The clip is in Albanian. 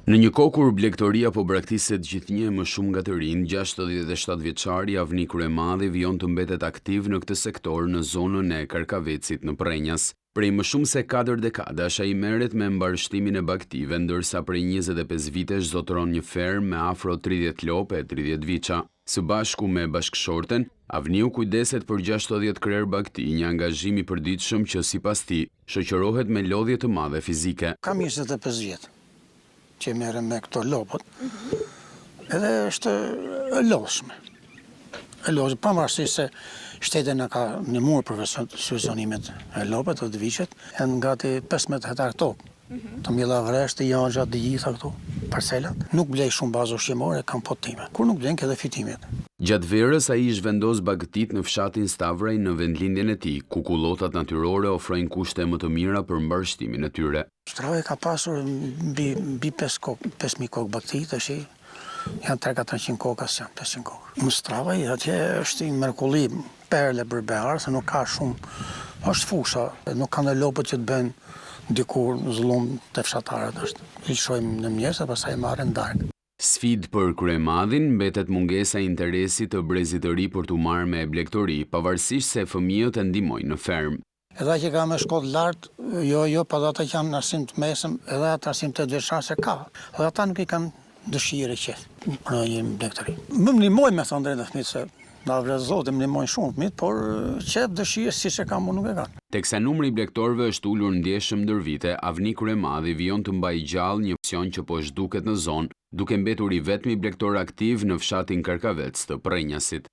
Në një kohë kur blegtoria po braktiset gjithnjë më shumë nga të rinj, 67 vjeçari Avni Kryemadhi vijon të mbetet aktiv në këtë sektor në zonën e Karkavecit në Prenjas. Prej më shumë se 4 dekadash ai merret me mbarështimin e bagtive, ndërsa prej 25 vitesh zotëron një fermë me afro 30 lopë e 30 viça. Së bashku me bashkëshorten, Avniu kujdeset për 60 krerë bagti, një angazhim i përditshëm që sipas tij shoqërohet me lodhje të madhe fizike. Kam 25 vjet që merrem me këto lopët, edhe është e lodhshme. Pavarësisht se shteti na ka ndihmuar për subvencionimet e lopët të viçet, janë gati 15 hektar tokë. Të mjella vresht, të jangja, të gjitha këto parcelat. Nuk blej shumë bazë ushqimore, kam potime. Kur nuk blen edhe fitimet. Gjatë verës ai zhvendos bagëtit në fshatin Stavrej në vendlindjen e tij, ku kullotat natyrore ofrojnë kushte më të mira për mbarështimin e tyre. Stavrej ka pasur mbi 5.000 kokë bagëti, tash janë 300-400 koka, janë 500 kokë. Në Stavrej atje është një mrekulli perle berber, se nuk ka shumë, është fusha, nuk kanë lopët që të bën dikur zullum të fshatarët është. I shojmë në mëngjes e pastaj marrin darkë. Sfidë për Kryemadhin mbetet mungesa e interesit të brezit të ri për t'u marrë me blegtori, pavarësisht se fëmijët e ndihmojnë në fermë. Edhe që ka me shkollë lart, jo, pa ata që kanë arsim të mesëm, edhe ata arsim të veçantë se ka. Edhe ata nuk i kanë dëshirë që për një blegtori. Më ndihmojnë me thënë drejtë fëmijët se na vret Zoti, më ndihmojnë shumë fëmijët, por çep dëshirë siç e kam unë nuk e kanë. Teksa numri i blegtorëve është ulur ndjeshëm ndër vite, Avni Kryemadhi vijon të mbajë gjallë një opsion që po zhduket në zonë, duke mbetur i vetmi blegtor aktiv në fshatin Karkavec të Prenjasit.